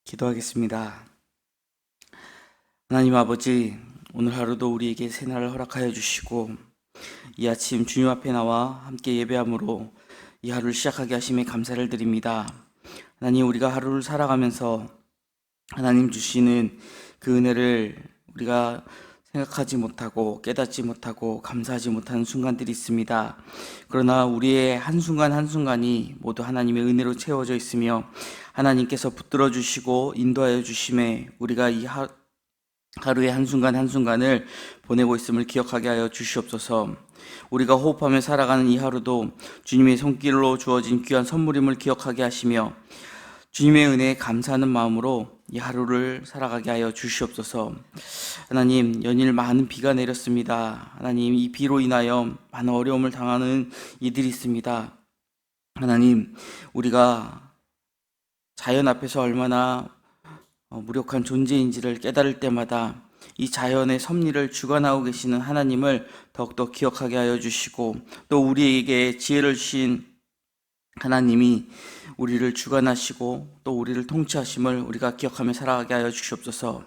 기도하겠습니다. 하나님 아버지, 오늘 하루도 우리에게 새날을 허락하여 주시고 이 아침 주님 앞에 나와 함께 예배함으로 이 하루를 시작하게 하심에 감사를 드립니다. 하나님, 우리가 하루를 살아가면서 하나님 주시는 그 은혜를 우리가 생각하지 못하고 깨닫지 못하고 감사하지 못하는 순간들이 있습니다. 그러나 우리의 한순간 한순간이 모두 하나님의 은혜로 채워져 있으며 하나님께서 붙들어 주시고 인도하여 주심에 우리가 이 하루의 한순간 한순간을 보내고 있음을 기억하게 하여 주시옵소서. 우리가 호흡하며 살아가는 이 하루도 주님의 손길로 주어진 귀한 선물임을 기억하게 하시며 주님의 은혜에 감사하는 마음으로 이 하루를 살아가게 하여 주시옵소서. 하나님, 연일 많은 비가 내렸습니다. 하나님, 이 비로 인하여 많은 어려움을 당하는 이들이 있습니다. 하나님, 우리가 자연 앞에서 얼마나 무력한 존재인지를 깨달을 때마다 이 자연의 섭리를 주관하고 계시는 하나님을 더욱더 기억하게 하여 주시고, 또 우리에게 지혜를 주신 하나님이 우리를 주관하시고 또 우리를 통치하심을 우리가 기억하며 살아가게 하여 주시옵소서.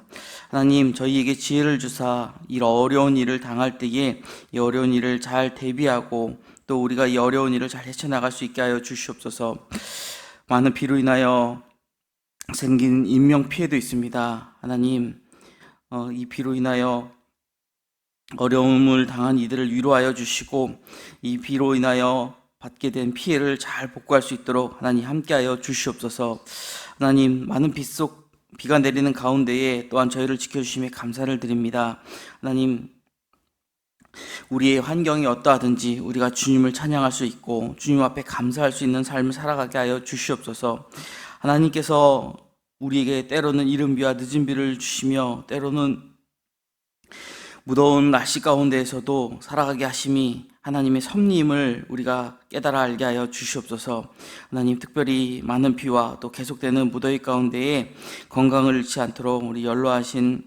하나님, 저희에게 지혜를 주사 이 어려운 일을 당할 때에 이 어려운 일을 잘 대비하고 또 우리가 이 어려운 일을 잘 헤쳐나갈 수 있게 하여 주시옵소서. 많은 비로 인하여 생긴 인명피해도 있습니다. 하나님, 이 비로 인하여 어려움을 당한 이들을 위로하여 주시고 이 비로 인하여 받게 된 피해를 잘 복구할 수 있도록 하나님 함께하여 주시옵소서. 하나님, 많은 비가 내리는 가운데에 또한 저희를 지켜주심에 감사를 드립니다. 하나님, 우리의 환경이 어떠하든지 우리가 주님을 찬양할 수 있고 주님 앞에 감사할 수 있는 삶을 살아가게 하여 주시옵소서. 하나님께서 우리에게 때로는 이른 비와 늦은 비를 주시며 때로는 무더운 날씨 가운데에서도 살아가게 하심이 하나님의 섭리임을 우리가 깨달아 알게 하여 주시옵소서. 하나님, 특별히 많은 비와 또 계속되는 무더위 가운데에 건강을 잃지 않도록 우리 연로하신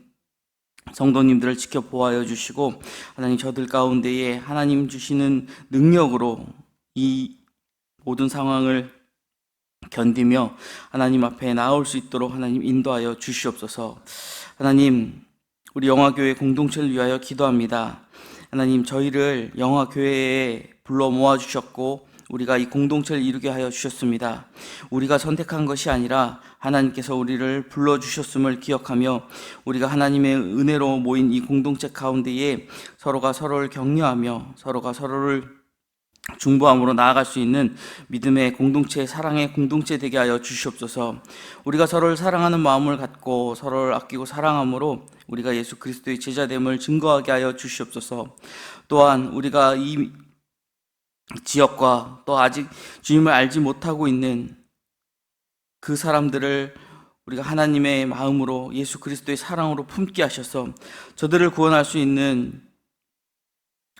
성도님들을 지켜 보호하여 주시고 하나님, 저들 가운데에 하나님 주시는 능력으로 이 모든 상황을 견디며 하나님 앞에 나올 수 있도록 하나님 인도하여 주시옵소서. 하나님, 우리 영화교회 공동체를 위하여 기도합니다. 하나님, 저희를 영화교회에 불러 모아주셨고 우리가 이 공동체를 이루게 하여 주셨습니다. 우리가 선택한 것이 아니라 하나님께서 우리를 불러주셨음을 기억하며 우리가 하나님의 은혜로 모인 이 공동체 가운데에 서로가 서로를 격려하며 서로가 서로를 중보함으로 나아갈 수 있는 믿음의 공동체, 사랑의 공동체 되게 하여 주시옵소서. 우리가 서로를 사랑하는 마음을 갖고 서로를 아끼고 사랑함으로 우리가 예수 그리스도의 제자됨을 증거하게 하여 주시옵소서. 또한 우리가 이 지역과 또 아직 주님을 알지 못하고 있는 그 사람들을 우리가 하나님의 마음으로 예수 그리스도의 사랑으로 품게 하셔서 저들을 구원할 수 있는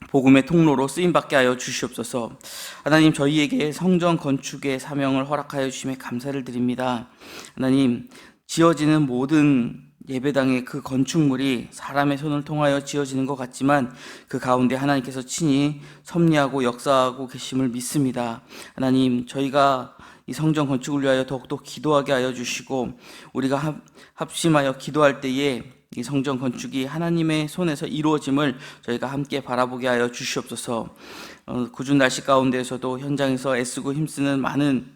복음의 통로로 쓰임받게 하여 주시옵소서. 하나님, 저희에게 성전 건축의 사명을 허락하여 주심에 감사를 드립니다. 하나님, 지어지는 모든 예배당의 그 건축물이 사람의 손을 통하여 지어지는 것 같지만 그 가운데 하나님께서 친히 섭리하고 역사하고 계심을 믿습니다. 하나님, 저희가 이 성전 건축을 위하여 더욱더 기도하게 하여 주시고 우리가 합심하여 기도할 때에 이 성전 건축이 하나님의 손에서 이루어짐을 저희가 함께 바라보게 하여 주시옵소서. 궂은 날씨 가운데에서도 현장에서 애쓰고 힘쓰는 많은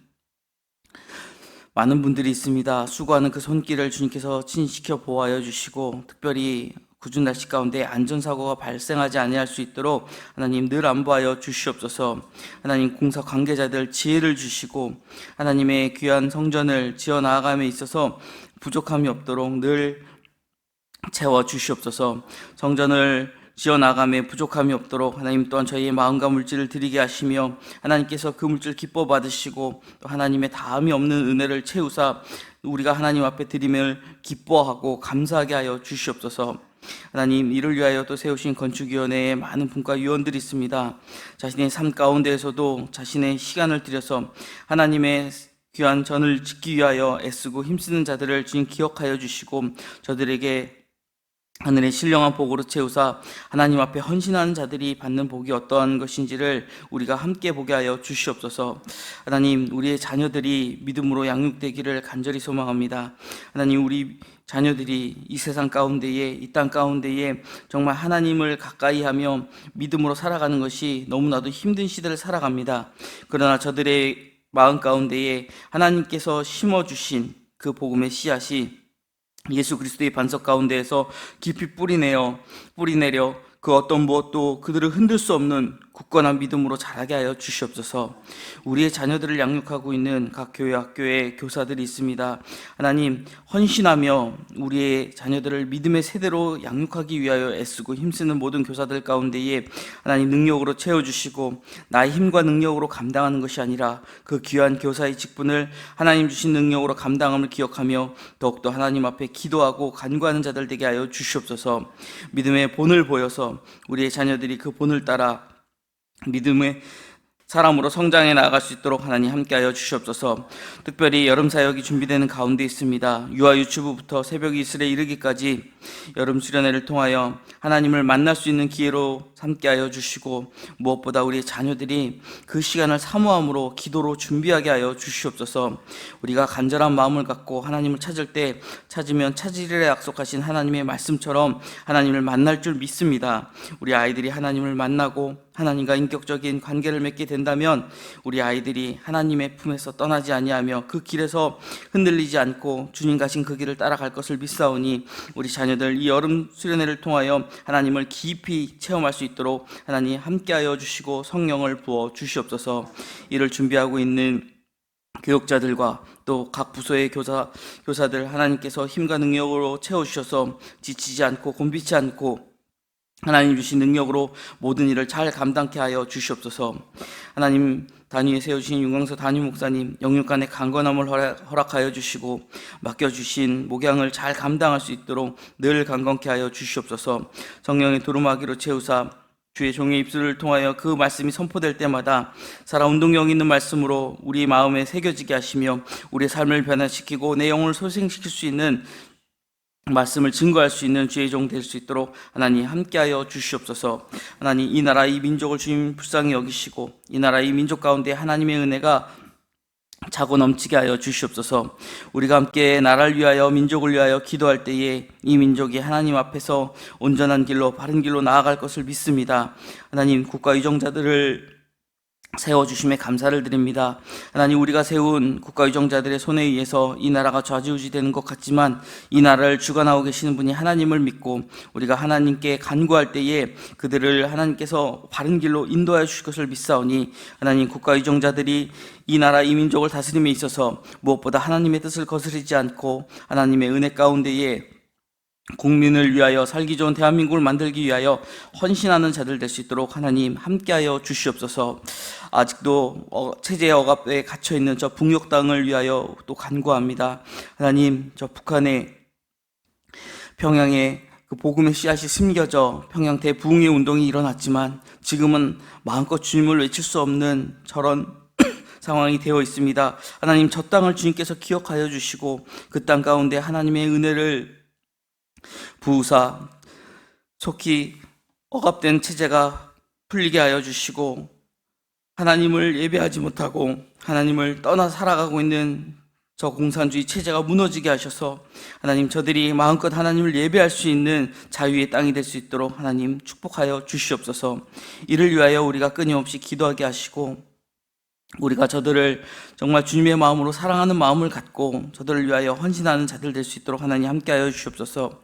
분들이 있습니다. 수고하는 그 손길을 주님께서 친히 지켜 보호하여 주시고 특별히 궂은 날씨 가운데 안전사고가 발생하지 아니할 수 있도록 하나님 늘 안보하여 주시옵소서. 하나님, 공사 관계자들 지혜를 주시고 하나님의 귀한 성전을 지어 나아감에 있어서 부족함이 없도록 늘 채워 주시옵소서. 성전을 지어 나감에 부족함이 없도록 하나님 또한 저희의 마음과 물질을 드리게 하시며 하나님께서 그 물질 기뻐 받으시고 또 하나님의 다함이 없는 은혜를 채우사 우리가 하나님 앞에 드림을 기뻐하고 감사하게 하여 주시옵소서. 하나님, 이를 위하여 또 세우신 건축위원회에 많은 분과 위원들이 있습니다. 자신의 삶 가운데에서도 자신의 시간을 들여서 하나님의 귀한 전을 짓기 위하여 애쓰고 힘쓰는 자들을 주님 기억하여 주시고 저들에게 하늘의 신령한 복으로 채우사 하나님 앞에 헌신하는 자들이 받는 복이 어떠한 것인지를 우리가 함께 보게 하여 주시옵소서. 하나님, 우리의 자녀들이 믿음으로 양육되기를 간절히 소망합니다. 하나님, 우리 자녀들이 이 세상 가운데에, 이 땅 가운데에 정말 하나님을 가까이 하며 믿음으로 살아가는 것이 너무나도 힘든 시대를 살아갑니다. 그러나 저들의 마음 가운데에 하나님께서 심어주신 그 복음의 씨앗이 예수 그리스도의 반석 가운데에서 깊이 뿌리내려 그 어떤 무엇도 그들을 흔들 수 없는 굳건한 믿음으로 자라게 하여 주시옵소서. 우리의 자녀들을 양육하고 있는 각 교회 학교에 교사들이 있습니다. 하나님, 헌신하며 우리의 자녀들을 믿음의 세대로 양육하기 위하여 애쓰고 힘쓰는 모든 교사들 가운데에 하나님 능력으로 채워주시고 나의 힘과 능력으로 감당하는 것이 아니라 그 귀한 교사의 직분을 하나님 주신 능력으로 감당함을 기억하며 더욱더 하나님 앞에 기도하고 간구하는 자들 되게 하여 주시옵소서. 믿음의 본을 보여서 우리의 자녀들이 그 본을 따라 믿음의 사람으로 성장해 나아갈 수 있도록 하나님 함께하여 주시옵소서. 특별히 여름 사역이 준비되는 가운데 있습니다. 유아 유치부부터 새벽 이슬에 이르기까지 여름 수련회를 통하여 하나님을 만날 수 있는 기회로 삼게 하여 주시고 무엇보다 우리의 자녀들이 그 시간을 사모함으로 기도로 준비하게 하여 주시옵소서. 우리가 간절한 마음을 갖고 하나님을 찾을 때 찾으면 찾으리라 약속하신 하나님의 말씀처럼 하나님을 만날 줄 믿습니다. 우리 아이들이 하나님을 만나고 하나님과 인격적인 관계를 맺게 된다면 우리 아이들이 하나님의 품에서 떠나지 아니하며 그 길에서 흔들리지 않고 주님 가신 그 길을 따라갈 것을 믿사오니 우리 자녀들 이 여름 수련회를 통하여 하나님을 깊이 체험할 수 있도록 하나님 함께하여 주시고 성령을 부어 주시옵소서. 이를 준비하고 있는 교육자들과 또 각 부서의 교사들 하나님께서 힘과 능력으로 채워주셔서 지치지 않고 곤비치 않고 하나님 주신 능력으로 모든 일을 잘 감당케 하여 주시옵소서. 하나님 단위에 세우신 윤광서 단임 목사님 영육간의 강건함을 허락하여 주시고 맡겨주신 목양을 잘 감당할 수 있도록 늘 강건케 하여 주시옵소서. 성령의 두루마기로 채우사 주의 종의 입술을 통하여 그 말씀이 선포될 때마다 살아 운동력 있는 말씀으로 우리 마음에 새겨지게 하시며 우리의 삶을 변화시키고 내 영혼을 소생시킬 수 있는 말씀을 증거할 수 있는 주의 종 될 수 있도록 하나님 함께하여 주시옵소서. 하나님, 이 나라 이 민족을 주님 불쌍히 여기시고 이 나라 이 민족 가운데 하나님의 은혜가 차고 넘치게 하여 주시옵소서. 우리가 함께 나라를 위하여 민족을 위하여 기도할 때에 이 민족이 하나님 앞에서 온전한 길로 바른 길로 나아갈 것을 믿습니다. 하나님, 국가 유정자들을 세워주심에 감사를 드립니다. 하나님, 우리가 세운 국가유정자들의 손에 의해서 이 나라가 좌지우지되는 것 같지만 이 나라를 주관하고 계시는 분이 하나님을 믿고 우리가 하나님께 간구할 때에 그들을 하나님께서 바른 길로 인도하여 주실 것을 믿사오니 하나님, 국가유정자들이 이 나라 이 민족을 다스림에 있어서 무엇보다 하나님의 뜻을 거스르지 않고 하나님의 은혜 가운데에 국민을 위하여 살기 좋은 대한민국을 만들기 위하여 헌신하는 자들 될 수 있도록 하나님 함께하여 주시옵소서. 아직도 체제 억압에 갇혀있는 저 북녘 땅을 위하여 또 간구합니다. 하나님, 저 북한의 평양에 그 복음의 씨앗이 심겨져 평양 대부흥의 운동이 일어났지만 지금은 마음껏 주님을 외칠 수 없는 저런 상황이 되어 있습니다. 하나님, 저 땅을 주님께서 기억하여 주시고 그 땅 가운데 하나님의 은혜를 부으사 속히 억압된 체제가 풀리게 하여 주시고 하나님을 예배하지 못하고 하나님을 떠나 살아가고 있는 저 공산주의 체제가 무너지게 하셔서 하나님, 저들이 마음껏 하나님을 예배할 수 있는 자유의 땅이 될 수 있도록 하나님 축복하여 주시옵소서. 이를 위하여 우리가 끊임없이 기도하게 하시고 우리가 저들을 정말 주님의 마음으로 사랑하는 마음을 갖고 저들을 위하여 헌신하는 자들 될 수 있도록 하나님 함께하여 주시옵소서.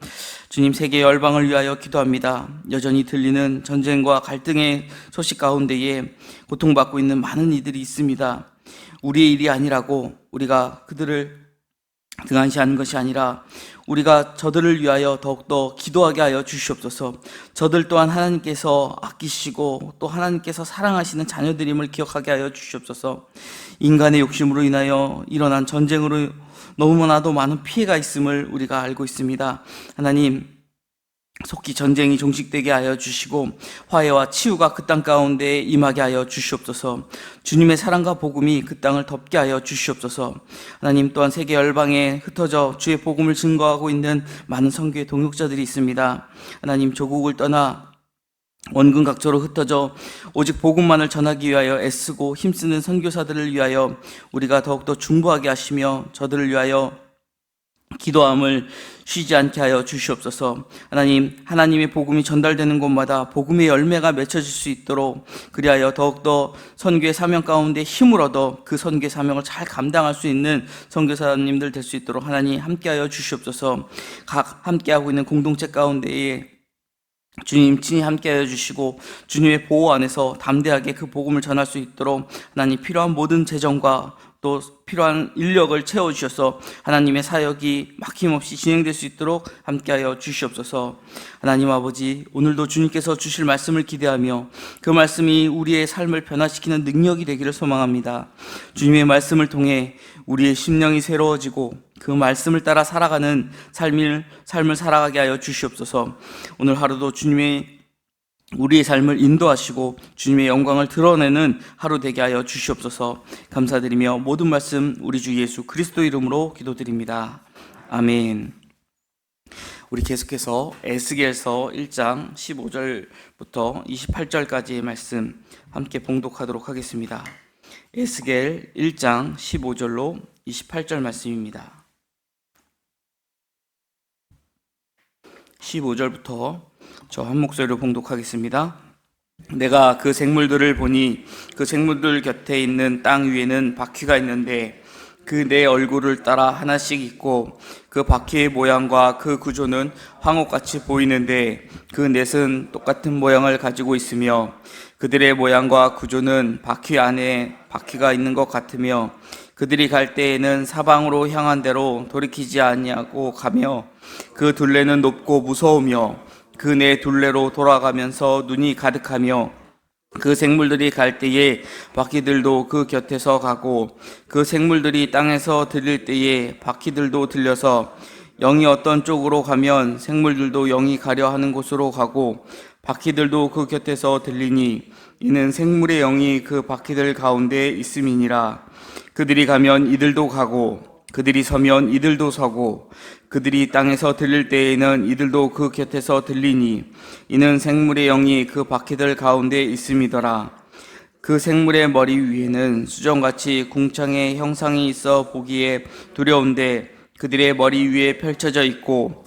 주님, 세계 열방을 위하여 기도합니다. 여전히 들리는 전쟁과 갈등의 소식 가운데에 고통받고 있는 많은 이들이 있습니다. 우리의 일이 아니라고 우리가 그들을 등한시하는 것이 아니라 우리가 저들을 위하여 더욱더 기도하게 하여 주시옵소서. 저들 또한 하나님께서 아끼시고 또 하나님께서 사랑하시는 자녀들임을 기억하게 하여 주시옵소서. 인간의 욕심으로 인하여 일어난 전쟁으로 너무나도 많은 피해가 있음을 우리가 알고 있습니다. 하나님, 속히 전쟁이 종식되게 하여 주시고 화해와 치유가 그 땅 가운데 임하게 하여 주시옵소서. 주님의 사랑과 복음이 그 땅을 덮게 하여 주시옵소서. 하나님, 또한 세계 열방에 흩어져 주의 복음을 증거하고 있는 많은 선교의 동역자들이 있습니다. 하나님, 조국을 떠나 원근 각처로 흩어져 오직 복음만을 전하기 위하여 애쓰고 힘쓰는 선교사들을 위하여 우리가 더욱더 중보하게 하시며 저들을 위하여 기도함을 쉬지 않게 하여 주시옵소서. 하나님, 하나님의 복음이 전달되는 곳마다 복음의 열매가 맺혀질 수 있도록, 그리하여 더욱더 선교의 사명 가운데 힘을 얻어 그 선교의 사명을 잘 감당할 수 있는 선교사님들 될 수 있도록 하나님 함께하여 주시옵소서. 각 함께하고 있는 공동체 가운데에 주님 친히 함께하여 주시고 주님의 보호 안에서 담대하게 그 복음을 전할 수 있도록 하나님 필요한 모든 재정과 또 필요한 인력을 채워주셔서 하나님의 사역이 막힘없이 진행될 수 있도록 함께하여 주시옵소서. 하나님 아버지, 오늘도 주님께서 주실 말씀을 기대하며 그 말씀이 우리의 삶을 변화시키는 능력이 되기를 소망합니다. 주님의 말씀을 통해 우리의 심령이 새로워지고 그 말씀을 따라 살아가는 삶을 살아가게 하여 주시옵소서. 오늘 하루도 우리의 삶을 인도하시고 주님의 영광을 드러내는 하루 되게 하여 주시옵소서. 감사드리며 모든 말씀 우리 주 예수 그리스도 이름으로 기도드립니다. 아멘. 우리 계속해서 에스겔서 1장 15절부터 28절까지의 말씀 함께 봉독하도록 하겠습니다. 에스겔 1장 15절로 28절 말씀입니다. 15절부터 저 한 목소리로 봉독하겠습니다. 내가 그 생물들을 보니 그 생물들 곁에 있는 땅 위에는 바퀴가 있는데 그 네 얼굴을 따라 하나씩 있고 그 바퀴의 모양과 그 구조는 황옥같이 보이는데 그 넷은 똑같은 모양을 가지고 있으며 그들의 모양과 구조는 바퀴 안에 바퀴가 있는 것 같으며 그들이 갈 때에는 사방으로 향한 대로 돌이키지 아니하고 가며 그 둘레는 높고 무서우며 그 네 둘레로 돌아가면서 눈이 가득하며 그 생물들이 갈 때에 바퀴들도 그 곁에서 가고 그 생물들이 땅에서 들릴 때에 바퀴들도 들려서 영이 어떤 쪽으로 가면 생물들도 영이 가려 하는 곳으로 가고 바퀴들도 그 곁에서 들리니 이는 생물의 영이 그 바퀴들 가운데 있음이니라. 그들이 가면 이들도 가고 그들이 서면 이들도 서고 그들이 땅에서 들릴 때에는 이들도 그 곁에서 들리니 이는 생물의 영이 그 바퀴들 가운데 있음이더라. 그 생물의 머리 위에는 수정같이 궁창의 형상이 있어 보기에 두려운데 그들의 머리 위에 펼쳐져 있고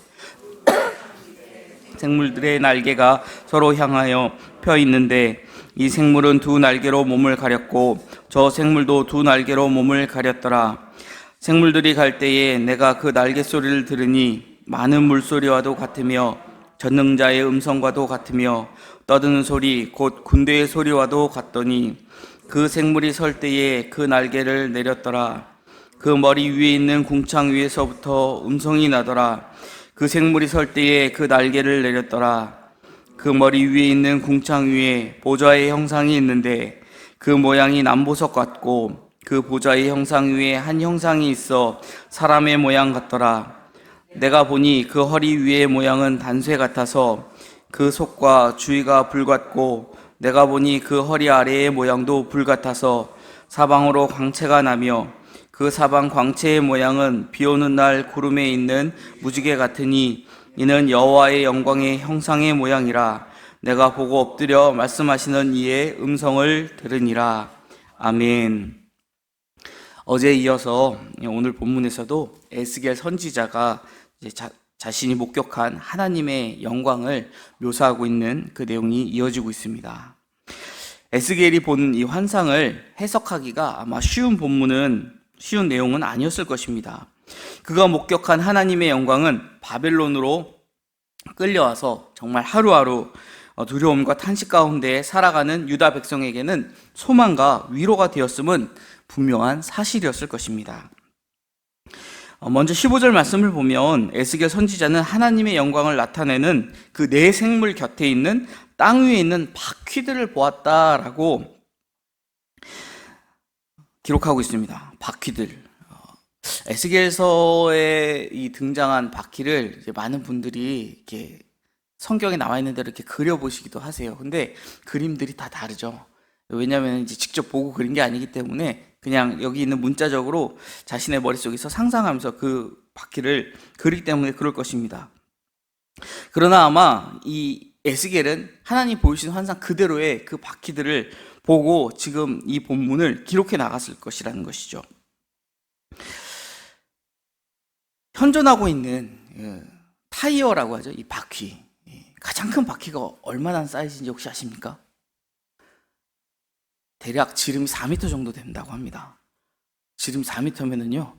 생물들의 날개가 서로 향하여 펴 있는데 이 생물은 두 날개로 몸을 가렸고 저 생물도 두 날개로 몸을 가렸더라. 생물들이 갈 때에 내가 그 날개 소리를 들으니 많은 물소리와도 같으며 전능자의 음성과도 같으며 떠드는 소리 곧 군대의 소리와도 같더니 그 생물이 설 때에 그 날개를 내렸더라. 그 머리 위에 있는 궁창 위에서부터 음성이 나더라. 그 생물이 설 때에 그 날개를 내렸더라. 그 머리 위에 있는 궁창 위에 보좌의 형상이 있는데 그 모양이 남보석 같고 그 보좌의 형상 위에 한 형상이 있어 사람의 모양 같더라. 내가 보니 그 허리 위의 모양은 단쇠 같아서 그 속과 주위가 불 같고 내가 보니 그 허리 아래의 모양도 불 같아서 사방으로 광채가 나며 그 사방 광채의 모양은 비 오는 날 구름에 있는 무지개 같으니 이는 여호와의 영광의 형상의 모양이라. 내가 보고 엎드려 말씀하시는 이의 음성을 들으니라. 아멘. 어제에 이어서 오늘 본문에서도 에스겔 선지자가 자신이 목격한 하나님의 영광을 묘사하고 있는 그 내용이 이어지고 있습니다. 에스겔이 본 이 환상을 해석하기가 아마 쉬운 내용은 아니었을 것입니다. 그가 목격한 하나님의 영광은 바벨론으로 끌려와서 정말 하루하루 두려움과 탄식 가운데 살아가는 유다 백성에게는 소망과 위로가 되었음은 분명한 사실이었을 것입니다. 먼저 15절 말씀을 보면 에스겔 선지자는 하나님의 영광을 나타내는 그 네 생물 곁에 있는 땅 위에 있는 바퀴들을 보았다라고 기록하고 있습니다. 바퀴들. 에스겔서에 이 등장한 바퀴를 이제 많은 분들이 이렇게 성경에 나와 있는 대로 이렇게 그려보시기도 하세요. 근데 그림들이 다 다르죠. 왜냐하면 이제 직접 보고 그린 게 아니기 때문에 그냥 여기 있는 문자적으로 자신의 머릿속에서 상상하면서 그 바퀴를 그리기 때문에 그럴 것입니다. 그러나 아마 이 에스겔은 하나님 보이신 환상 그대로의 그 바퀴들을 보고 지금 이 본문을 기록해 나갔을 것이라는 것이죠. 현존하고 있는 타이어라고 하죠. 이 바퀴. 가장 큰 바퀴가 얼마나 사이즈인지 혹시 아십니까? 대략 지름이 4m 정도 된다고 합니다. 지름 4m면은요,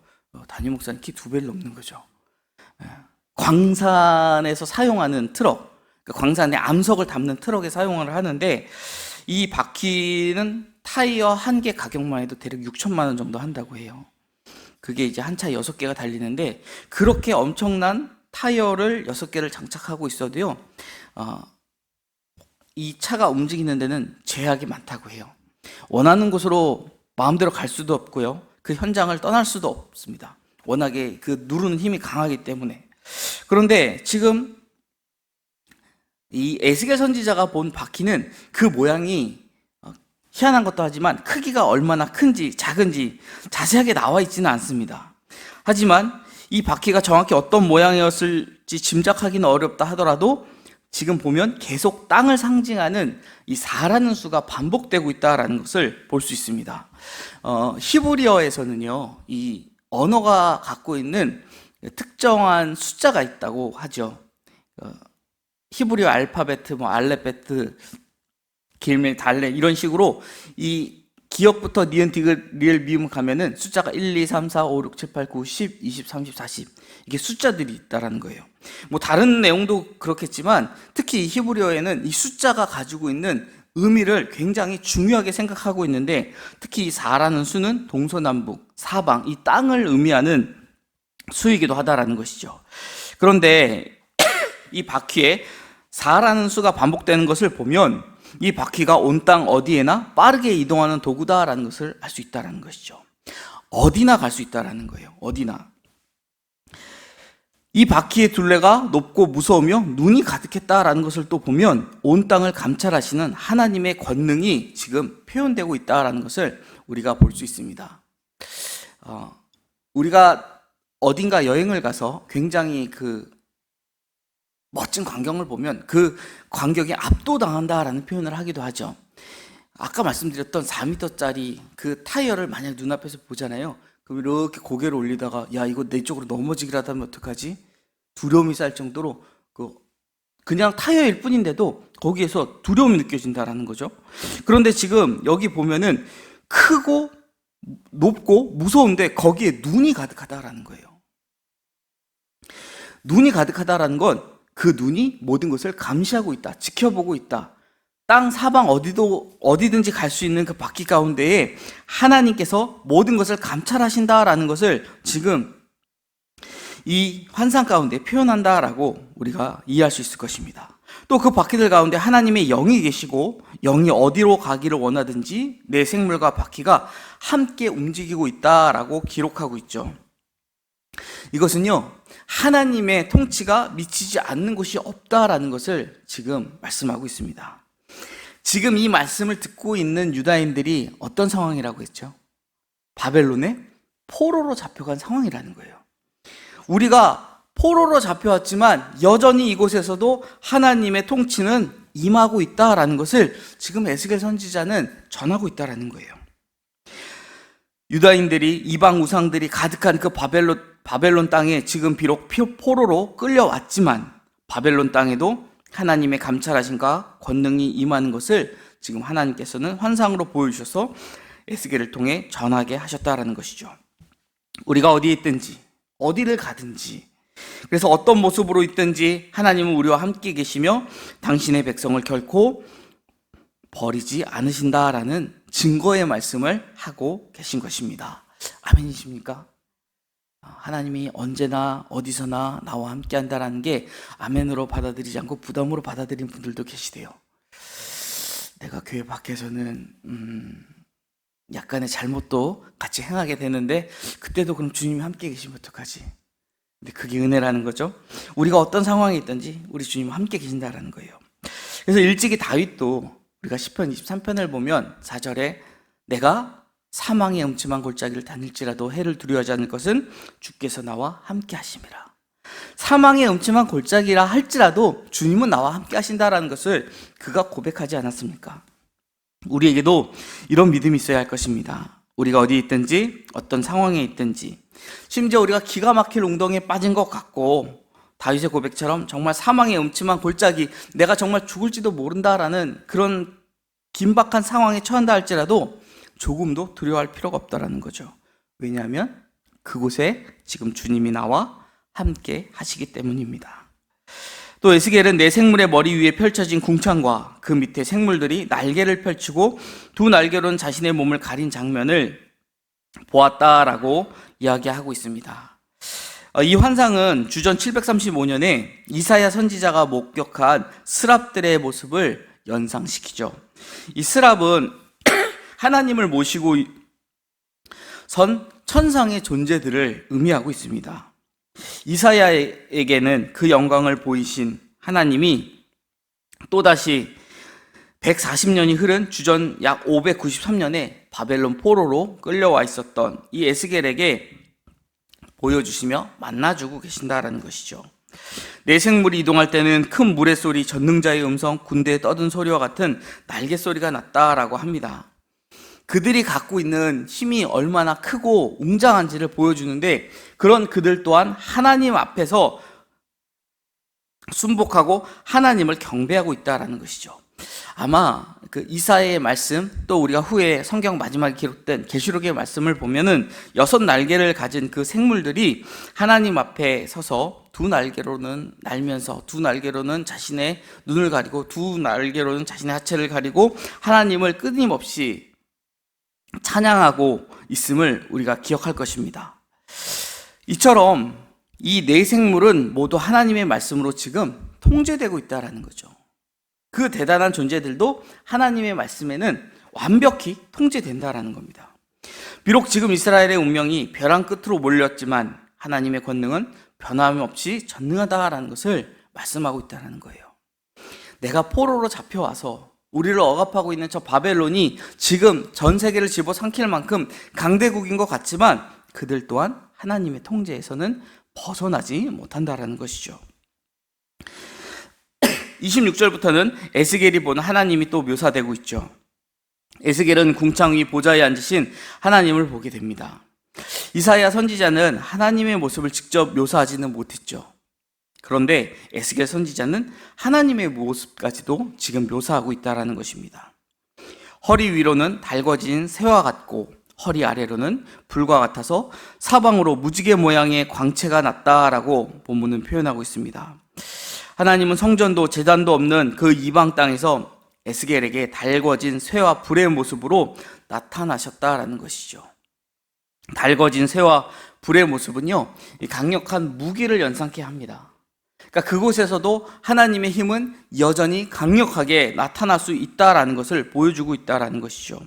담임 목사님 키 2배를 넘는 거죠. 광산에서 사용하는 트럭, 광산에 암석을 담는 트럭에 사용을 하는데, 이 바퀴는 타이어 한 개 가격만 해도 대략 6천만 원 정도 한다고 해요. 그게 이제 한 차에 6개가 달리는데, 그렇게 엄청난 타이어를 6개를 장착하고 있어도요, 이 차가 움직이는 데는 제약이 많다고 해요. 원하는 곳으로 마음대로 갈 수도 없고요, 그 현장을 떠날 수도 없습니다. 워낙에 그 누르는 힘이 강하기 때문에. 그런데 지금 이 에스겔 선지자가 본 바퀴는 그 모양이 희한한 것도 하지만 크기가 얼마나 큰지 작은지 자세하게 나와 있지는 않습니다. 하지만 이 바퀴가 정확히 어떤 모양이었을지 짐작하기는 어렵다 하더라도 지금 보면 계속 땅을 상징하는 이 4라는 수가 반복되고 있다는 것을 볼 수 있습니다. 히브리어에서는요, 이 언어가 갖고 있는 특정한 숫자가 있다고 하죠. 히브리어 알파베트, 알레베트, 길멜, 달레 이런 식으로 이 기역부터 니은, 디귿, 리을, 미음 가면은 숫자가 1, 2, 3, 4, 5, 6, 7, 8, 9, 10, 20, 30, 40 이게 숫자들이 있다라는 거예요. 뭐 다른 내용도 그렇겠지만 특히 이 히브리어에는 이 숫자가 가지고 있는 의미를 굉장히 중요하게 생각하고 있는데 특히 이 4라는 수는 동서남북, 사방, 이 땅을 의미하는 수이기도 하다라는 것이죠. 그런데 이 바퀴에 4라는 수가 반복되는 것을 보면 이 바퀴가 온 땅 어디에나 빠르게 이동하는 도구다라는 것을 알 수 있다는 것이죠. 어디나 갈 수 있다는 거예요. 어디나. 이 바퀴의 둘레가 높고 무서우며 눈이 가득했다라는 것을 또 보면 온 땅을 감찰하시는 하나님의 권능이 지금 표현되고 있다라는 것을 우리가 볼 수 있습니다. 우리가 어딘가 여행을 가서 굉장히 그 멋진 광경을 보면 그 광경에 압도당한다라는 표현을 하기도 하죠. 아까 말씀드렸던 4m짜리 그 타이어를 만약 눈앞에서 보잖아요. 그럼 이렇게 고개를 올리다가 야 이거 내 쪽으로 넘어지기라도 하면 어떡하지? 두려움이 쌓일 정도로 그냥 타이어일 뿐인데도 거기에서 두려움이 느껴진다라는 거죠. 그런데 지금 여기 보면은 크고 높고 무서운데 거기에 눈이 가득하다라는 거예요. 눈이 가득하다라는 건 그 눈이 모든 것을 감시하고 있다, 지켜보고 있다. 땅 사방 어디든지 갈 수 있는 그 바퀴 가운데에 하나님께서 모든 것을 감찰하신다라는 것을 지금 이 환상 가운데 표현한다라고 우리가 이해할 수 있을 것입니다. 또 그 바퀴들 가운데 하나님의 영이 계시고 영이 어디로 가기를 원하든지 내 생물과 바퀴가 함께 움직이고 있다라고 기록하고 있죠. 이것은요, 하나님의 통치가 미치지 않는 곳이 없다라는 것을 지금 말씀하고 있습니다. 지금 이 말씀을 듣고 있는 유다인들이 어떤 상황이라고 했죠? 바벨론의 포로로 잡혀간 상황이라는 거예요. 우리가 포로로 잡혀왔지만 여전히 이곳에서도 하나님의 통치는 임하고 있다라는 것을 지금 에스겔 선지자는 전하고 있다라는 거예요. 유다인들이 이방 우상들이 가득한 그 바벨론 땅에 지금 비록 포로로 끌려왔지만 바벨론 땅에도 하나님의 감찰하심과 권능이 임하는 것을 지금 하나님께서는 환상으로 보여주셔서 에스겔을 통해 전하게 하셨다라는 것이죠. 우리가 어디에 있든지 어디를 가든지 그래서 어떤 모습으로 있든지 하나님은 우리와 함께 계시며 당신의 백성을 결코 버리지 않으신다라는 증거의 말씀을 하고 계신 것입니다. 아멘이십니까? 하나님이 언제나 어디서나 나와 함께 한다라는 게 아멘으로 받아들이지 않고 부담으로 받아들이는 분들도 계시대요. 내가 교회 밖에서는 약간의 잘못도 같이 행하게 되는데 그때도 그럼 주님이 함께 계시면 어떡하지? 근데 그게 은혜라는 거죠. 우리가 어떤 상황에 있든지 우리 주님과 함께 계신다라는 거예요. 그래서 일찍이 다윗도 우리가 시편 23편을 보면 4절에 내가 사망의 음침한 골짜기를 다닐지라도 해를 두려워하지 않을 것은 주께서 나와 함께 하심이라. 사망의 음침한 골짜기라 할지라도 주님은 나와 함께 하신다라는 것을 그가 고백하지 않았습니까? 우리에게도 이런 믿음이 있어야 할 것입니다. 우리가 어디 있든지 어떤 상황에 있든지, 심지어 우리가 기가 막힐 웅덩이에 빠진 것 같고 다윗의 고백처럼 정말 사망의 음침한 골짜기, 내가 정말 죽을지도 모른다라는 그런 긴박한 상황에 처한다 할지라도 조금도 두려워할 필요가 없다라는 거죠. 왜냐하면 그곳에 지금 주님이 나와 함께 하시기 때문입니다. 또 에스겔은 내 생물의 머리 위에 펼쳐진 궁창과 그 밑에 생물들이 날개를 펼치고 두 날개로는 자신의 몸을 가린 장면을 보았다라고 이야기하고 있습니다. 이 환상은 주전 735년에 이사야 선지자가 목격한 스랍들의 모습을 연상시키죠. 이 스랍은 하나님을 모시고 선 천상의 존재들을 의미하고 있습니다. 이사야에게는 그 영광을 보이신 하나님이 또다시 140년이 흐른 주전 약 593년에 바벨론 포로로 끌려와 있었던 이 에스겔에게 보여주시며 만나주고 계신다라는 것이죠. 내 생물이 이동할 때는 큰 물의 소리, 전능자의 음성, 군대에 떠든 소리와 같은 날개 소리가 났다라고 합니다. 그들이 갖고 있는 힘이 얼마나 크고 웅장한지를 보여주는데, 그런 그들 또한 하나님 앞에서 순복하고 하나님을 경배하고 있다라는 것이죠. 아마 그 이사야의 말씀, 또 우리가 후에 성경 마지막에 기록된 계시록의 말씀을 보면은 6날개를 가진 그 생물들이 하나님 앞에 서서 두 날개로는 날면서, 두 날개로는 자신의 눈을 가리고, 두 날개로는 자신의 하체를 가리고 하나님을 끊임없이 찬양하고 있음을 우리가 기억할 것입니다. 이처럼 이 네 생물은 모두 하나님의 말씀으로 지금 통제되고 있다는 거죠. 그 대단한 존재들도 하나님의 말씀에는 완벽히 통제된다라는 겁니다. 비록 지금 이스라엘의 운명이 벼랑 끝으로 몰렸지만 하나님의 권능은 변함없이 전능하다라는 것을 말씀하고 있다는 거예요. 내가 포로로 잡혀와서 우리를 억압하고 있는 저 바벨론이 지금 전 세계를 집어삼킬 만큼 강대국인 것 같지만 그들 또한 하나님의 통제에서는 벗어나지 못한다라는 것이죠. 26절부터는 에스겔이 본 하나님이 또 묘사되고 있죠. 에스겔은 궁창 위 보좌에 앉으신 하나님을 보게 됩니다. 이사야 선지자는 하나님의 모습을 직접 묘사하지는 못했죠. 그런데 에스겔 선지자는 하나님의 모습까지도 지금 묘사하고 있다는 것입니다. 허리 위로는 달궈진 새와 같고 허리 아래로는 불과 같아서 사방으로 무지개 모양의 광채가 났다라고 본문은 표현하고 있습니다. 하나님은 성전도 제단도 없는 그 이방 땅에서 에스겔에게 달궈진 쇠와 불의 모습으로 나타나셨다라는 것이죠. 달궈진 쇠와 불의 모습은요, 강력한 무기를 연상케 합니다. 그러니까 그곳에서도 하나님의 힘은 여전히 강력하게 나타날 수 있다라는 것을 보여주고 있다라는 것이죠.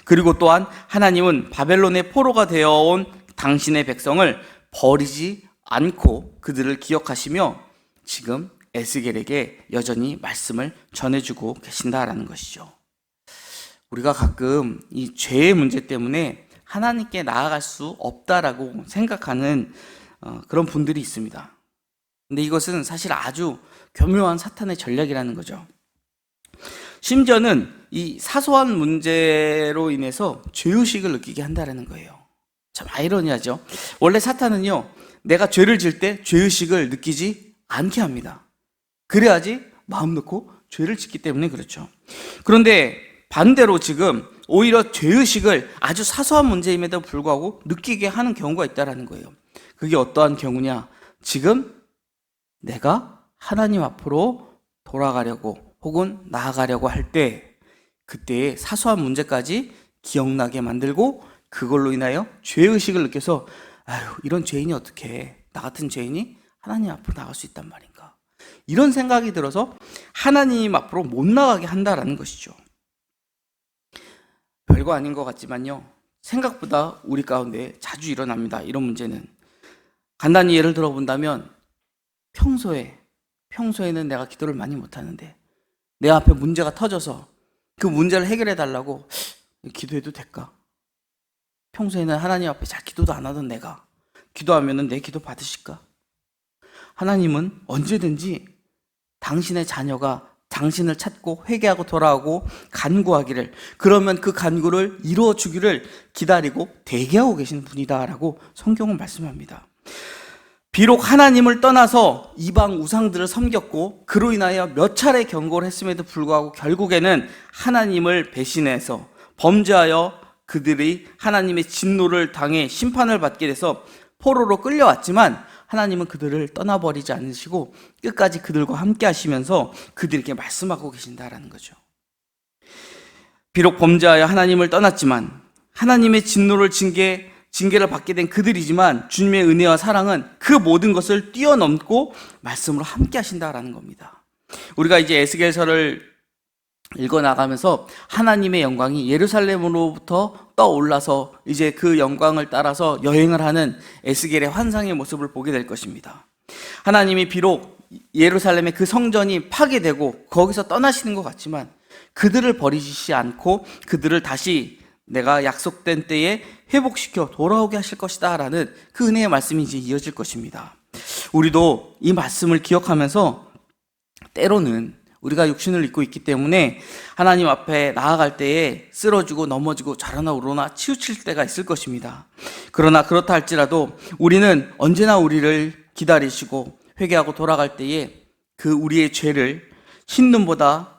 그리고 또한 하나님은 바벨론의 포로가 되어온 당신의 백성을 버리지 않고 그들을 기억하시며 지금 에스겔에게 여전히 말씀을 전해주고 계신다라는 것이죠. 우리가 가끔 이 죄의 문제 때문에 하나님께 나아갈 수 없다라고 생각하는 그런 분들이 있습니다. 근데 이것은 사실 아주 교묘한 사탄의 전략이라는 거죠. 심지어는 이 사소한 문제로 인해서 죄의식을 느끼게 한다는 거예요. 참 아이러니하죠. 원래 사탄은요, 내가 죄를 지을 때 죄의식을 느끼지 않게 합니다. 그래야지 마음 놓고 죄를 짓기 때문에 그렇죠. 그런데 반대로 지금 오히려 죄의식을 아주 사소한 문제임에도 불구하고 느끼게 하는 경우가 있다는 거예요. 그게 어떠한 경우냐? 지금 내가 하나님 앞으로 돌아가려고 혹은 나아가려고 할 때 그때의 사소한 문제까지 기억나게 만들고 그걸로 인하여 죄의식을 느껴서 아유, 이런 죄인이 어떻게, 나 같은 죄인이 하나님 앞으로 나갈 수 있단 말인가, 이런 생각이 들어서 하나님 앞으로 못 나가게 한다라는 것이죠. 별거 아닌 것 같지만요, 생각보다 우리 가운데 자주 일어납니다. 이런 문제는 간단히 예를 들어 본다면 평소에는 내가 기도를 많이 못하는데 내 앞에 문제가 터져서 그 문제를 해결해 달라고 기도해도 될까? 평소에는 하나님 앞에 잘 기도도 안 하던 내가 기도하면은 내 기도 받으실까? 하나님은 언제든지 당신의 자녀가 당신을 찾고 회개하고 돌아오고 간구하기를, 그러면 그 간구를 이루어 주기를 기다리고 대기하고 계시는 분이다라고 성경은 말씀합니다. 비록 하나님을 떠나서 이방 우상들을 섬겼고 그로 인하여 몇 차례 경고를 했음에도 불구하고 결국에는 하나님을 배신해서 범죄하여 그들이 하나님의 진노를 당해 심판을 받게 돼서 포로로 끌려왔지만 하나님은 그들을 떠나버리지 않으시고 끝까지 그들과 함께 하시면서 그들에게 말씀하고 계신다라는 거죠. 비록 범죄하여 하나님을 떠났지만 하나님의 진노를 징계를 받게 된 그들이지만 주님의 은혜와 사랑은 그 모든 것을 뛰어넘고 말씀으로 함께 하신다라는 겁니다. 우리가 이제 에스겔서를 읽어나가면서 하나님의 영광이 예루살렘으로부터 떠올라서 이제 그 영광을 따라서 여행을 하는 에스겔의 환상의 모습을 보게 될 것입니다. 하나님이 비록 예루살렘의 그 성전이 파괴되고 거기서 떠나시는 것 같지만 그들을 버리시지 않고 그들을 다시 내가 약속된 때에 회복시켜 돌아오게 하실 것이다 라는 그 은혜의 말씀이 이제 이어질 것입니다. 우리도 이 말씀을 기억하면서 때로는 우리가 육신을 입고 있기 때문에 하나님 앞에 나아갈 때에 쓰러지고 넘어지고 좌로나 우로나 치우칠 때가 있을 것입니다. 그러나 그렇다 할지라도 우리는 언제나 우리를 기다리시고 회개하고 돌아갈 때에 그 우리의 죄를 흰눈보다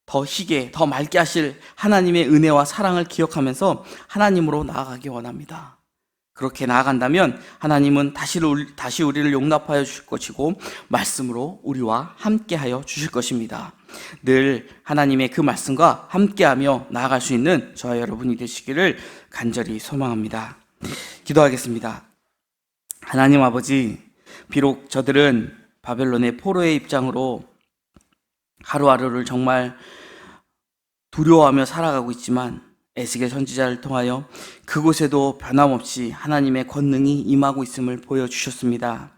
더 희게, 더 맑게 하실 하나님의 은혜와 사랑을 기억하면서 하나님으로 나아가기 원합니다. 그렇게 나아간다면 하나님은 다시 우리를 용납하여 주실 것이고 말씀으로 우리와 함께하여 주실 것입니다. 늘 하나님의 그 말씀과 함께하며 나아갈 수 있는 저와 여러분이 되시기를 간절히 소망합니다. 기도하겠습니다. 하나님 아버지, 비록 저들은 바벨론의 포로의 입장으로 하루하루를 정말 두려워하며 살아가고 있지만 에스겔 선지자를 통하여 그곳에도 변함없이 하나님의 권능이 임하고 있음을 보여주셨습니다.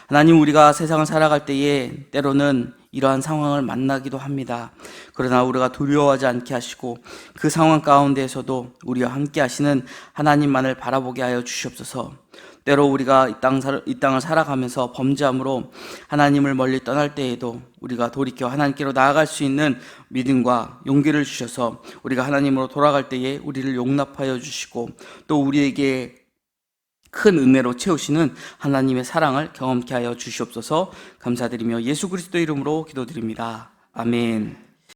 하나님, 우리가 세상을 살아갈 때에 때로는 이러한 상황을 만나기도 합니다. 그러나 우리가 두려워하지 않게 하시고 그 상황 가운데에서도 우리와 함께 하시는 하나님만을 바라보게 하여 주시옵소서. 때로 우리가 이 땅을 살아가면서 범죄함으로 하나님을 멀리 떠날 때에도 우리가 돌이켜 하나님께로 나아갈 수 있는 믿음과 용기를 주셔서 우리가 하나님으로 돌아갈 때에 우리를 용납하여 주시고 또 우리에게 큰 은혜로 채우시는 하나님의 사랑을 경험케 하여 주시옵소서. 감사드리며 예수 그리스도 이름으로 기도드립니다. 아멘.